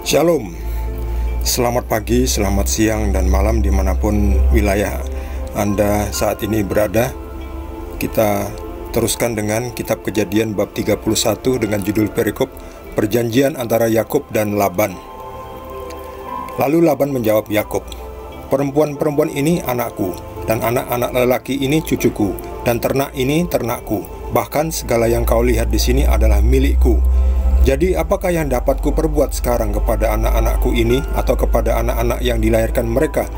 Shalom, selamat pagi, selamat siang, dan malam dimanapun wilayah Anda saat ini berada. Kita teruskan dengan kitab Kejadian bab 31 dengan judul perikop Perjanjian antara Yakub dan Laban. Lalu Laban menjawab Yakub, "Perempuan-perempuan ini anakku, dan anak-anak lelaki ini cucuku, dan ternak ini ternakku. Bahkan segala yang kau lihat di sini adalah milikku. Jadi apakah yang dapat kuperbuat sekarang kepada anak-anakku ini atau kepada anak-anak yang dilahirkan mereka?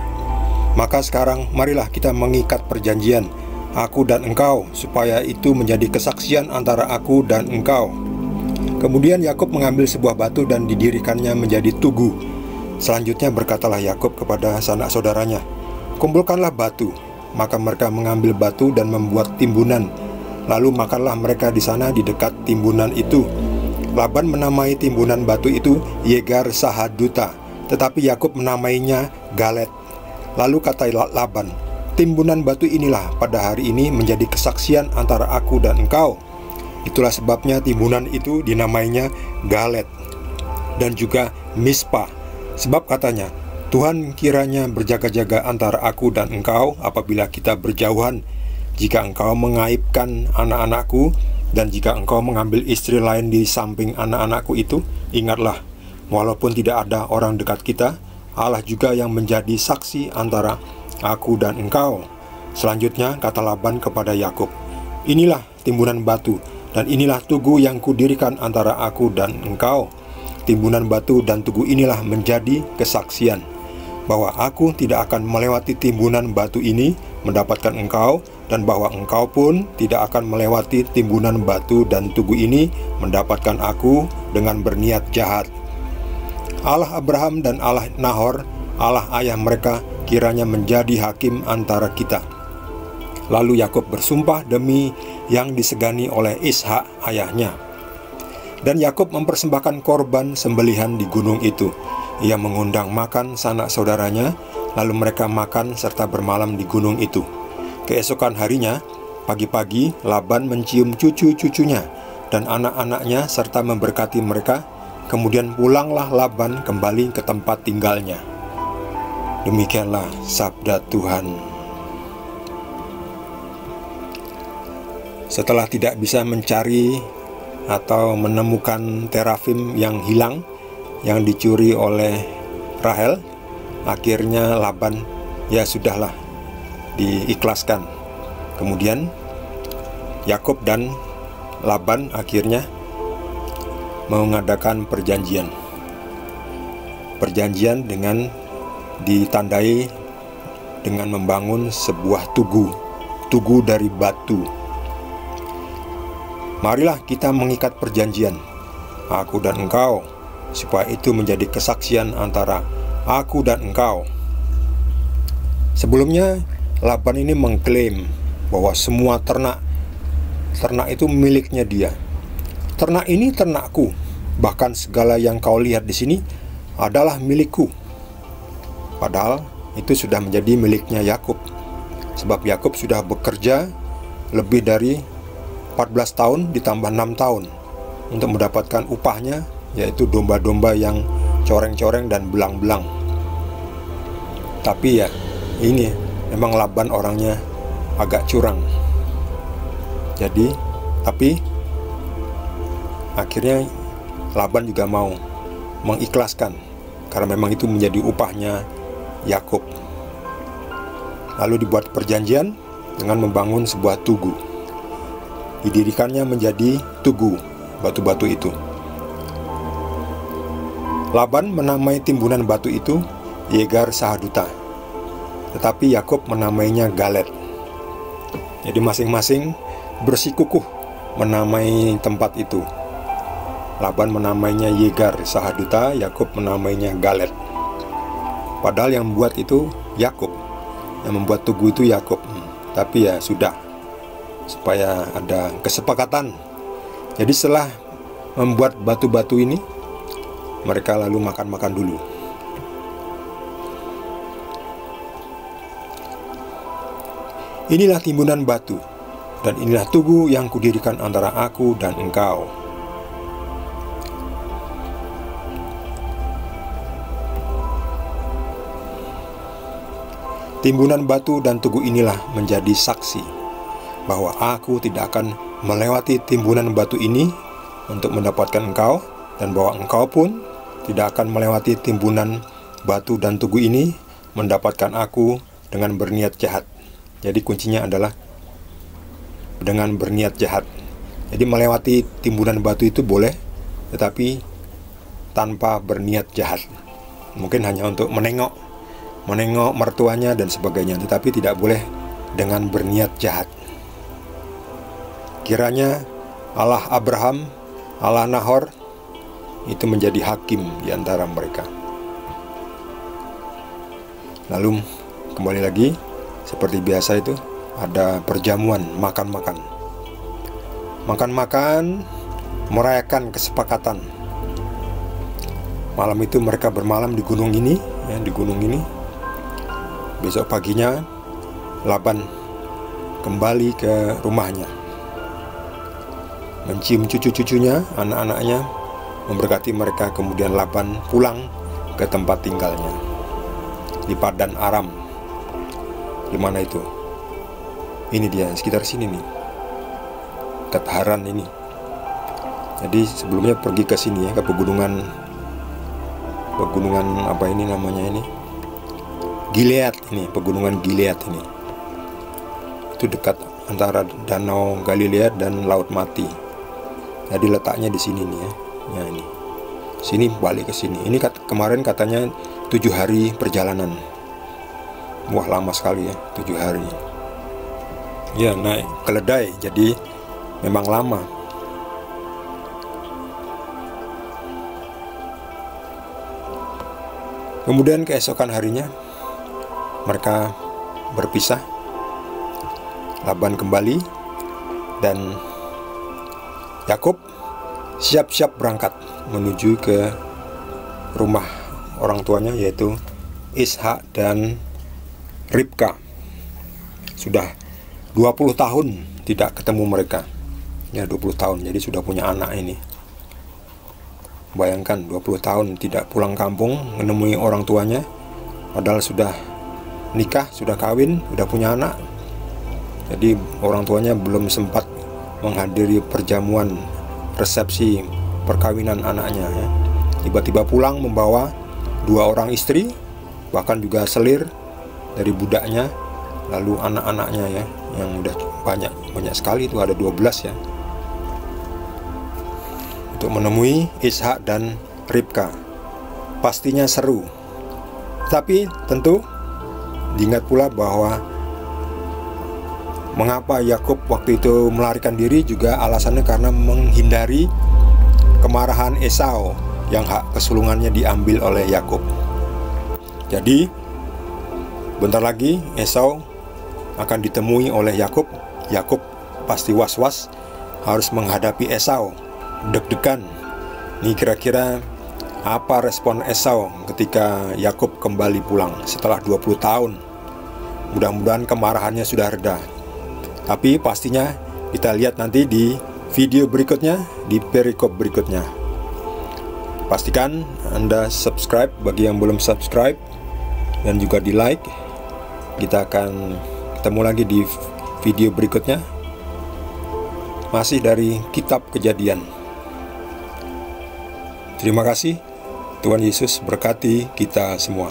Maka sekarang marilah kita mengikat perjanjian, aku dan engkau, supaya itu menjadi kesaksian antara aku dan engkau." Kemudian Yakub mengambil sebuah batu dan didirikannya menjadi tugu. Selanjutnya berkatalah Yakub kepada sanak saudaranya, "Kumpulkanlah batu." Maka mereka mengambil batu dan membuat timbunan. Lalu makanlah mereka di sana di dekat timbunan itu. Laban menamai timbunan batu itu Yegar Sahaduta, tetapi Yakub menamainya Galet. Lalu kata Laban, "Timbunan batu inilah pada hari ini menjadi kesaksian antara aku dan engkau." Itulah sebabnya timbunan itu dinamainya Galet dan juga Mispa. Sebab katanya, "Tuhan kiranya berjaga-jaga antara aku dan engkau apabila kita berjauhan. Jika engkau mengaibkan anak-anakku, dan jika engkau mengambil istri lain di samping anak-anakku itu, ingatlah, walaupun tidak ada orang dekat kita, Allah juga yang menjadi saksi antara aku dan engkau." Selanjutnya kata Laban kepada Yakub, "Inilah timbunan batu, dan inilah tugu yang kudirikan antara aku dan engkau. Timbunan batu dan tugu inilah menjadi kesaksian bahwa aku tidak akan melewati timbunan batu ini mendapatkan engkau, dan bahwa engkau pun tidak akan melewati timbunan batu dan tugu ini mendapatkan aku dengan berniat jahat. Allah Abraham dan Allah Nahor, Allah ayah mereka, kiranya menjadi hakim antara kita." Lalu Yakub bersumpah demi yang disegani oleh Ishak ayahnya. Dan Yakub mempersembahkan korban sembelihan di gunung itu. Ia mengundang makan sanak saudaranya, lalu mereka makan serta bermalam di gunung itu. Keesokan harinya, pagi-pagi, Laban mencium cucu-cucunya dan anak-anaknya serta memberkati mereka. Kemudian pulanglah Laban kembali ke tempat tinggalnya. Demikianlah sabda Tuhan. Setelah tidak bisa mencari atau menemukan terafim yang hilang, yang dicuri oleh Rahel, akhirnya Laban, ya sudahlah, diikhlaskan. Kemudian Yakub dan Laban akhirnya mengadakan perjanjian dengan ditandai dengan membangun sebuah tugu dari batu. "Marilah kita mengikat perjanjian, aku dan engkau, supaya itu menjadi kesaksian antara aku dan engkau." Sebelumnya Laban ini mengklaim bahwa semua ternak itu miliknya dia. "Ternak ini ternakku, bahkan segala yang kau lihat di sini adalah milikku." Padahal itu sudah menjadi miliknya Yakub, sebab Yakub sudah bekerja lebih dari 14 tahun ditambah 6 tahun untuk mendapatkan upahnya, yaitu domba-domba yang coreng-coreng dan belang-belang. Tapi ya, ini memang Laban orangnya agak curang. Tapi akhirnya Laban juga mau mengikhlaskan karena memang itu menjadi upahnya Yakub. Lalu dibuat perjanjian dengan membangun sebuah tugu. Didirikannya menjadi tugu batu-batu itu. Laban menamai timbunan batu itu Yegar Sahaduta, tetapi Yakub menamainya Galet. Jadi masing-masing bersikukuh menamai tempat itu. Laban menamainya Yegar Sahaduta, Yakub menamainya Galet. Padahal yang membuat itu Yakub, yang membuat tugu itu Yakub. Tapi ya sudah, supaya ada kesepakatan. Jadi setelah membuat batu-batu ini, mereka lalu makan-makan dulu. "Inilah timbunan batu, dan inilah tugu yang kudirikan antara aku dan engkau." Timbunan batu dan tugu inilah menjadi saksi bahwa aku tidak akan melewati timbunan batu ini untuk mendapatkan engkau, dan bahwa engkau pun tidak akan melewati timbunan batu dan tugu ini mendapatkan aku dengan berniat jahat. Jadi kuncinya adalah dengan berniat jahat. Jadi melewati timbunan batu itu boleh, tetapi tanpa berniat jahat. Mungkin hanya untuk menengok mertuanya dan sebagainya, tetapi tidak boleh dengan berniat jahat. Kiranya Allah Abraham, Allah Nahor itu menjadi hakim di antara mereka. Lalu kembali lagi seperti biasa itu ada perjamuan, makan-makan, merayakan kesepakatan. Malam itu mereka bermalam di gunung ini, di gunung ini. Besok paginya Laban kembali ke rumahnya, mencium cucu-cucunya, anak-anaknya, memberkati mereka. Kemudian Laban pulang ke tempat tinggalnya di Padan Aram. Di mana itu? Ini dia, sekitar sini nih, dekat Haran ini. Jadi sebelumnya pergi ke sini ya, ke pegunungan apa ini namanya ini? Gilead ini, pegunungan Gilead ini. Itu dekat antara Danau Galilea dan Laut Mati. Jadi letaknya di sini nih ya. Ya ini. Sini balik ke sini. Ini kemarin katanya 7 hari perjalanan. Wah, lama sekali ya, 7 hari. Ya, naik keledai, jadi memang lama. Kemudian keesokan harinya mereka berpisah. Laban kembali dan Yakub siap-siap berangkat menuju ke rumah orang tuanya, yaitu Ishak dan Ribka. Sudah 20 tahun tidak ketemu mereka. Ya, 20 tahun, jadi sudah punya anak ini. Bayangkan 20 tahun tidak pulang kampung menemui orang tuanya, padahal sudah nikah, sudah kawin, sudah punya anak. Jadi orang tuanya belum sempat menghadiri perjamuan resepsi perkawinan anaknya ya. Tiba-tiba pulang membawa 2 orang istri, bahkan juga selir dari budaknya, lalu anak-anaknya ya, yang udah banyak sekali, itu ada 12 ya, untuk menemui Ishak dan Ribka. Pastinya seru. Tapi tentu diingat pula bahwa mengapa Yakub waktu itu melarikan diri juga alasannya karena menghindari kemarahan Esau yang hak kesulungannya diambil oleh Yakub. Jadi bentar lagi Esau akan ditemui oleh Yakub. Yakub pasti was-was harus menghadapi Esau, deg-degan. Nih kira-kira apa respon Esau ketika Yakub kembali pulang setelah 20 tahun. Mudah-mudahan kemarahannya sudah reda. Tapi pastinya kita lihat nanti di video berikutnya, di perikop berikutnya. Pastikan Anda subscribe bagi yang belum subscribe, dan juga di like. Kita akan ketemu lagi di video berikutnya, masih dari Kitab Kejadian. Terima kasih. Tuhan Yesus berkati kita semua.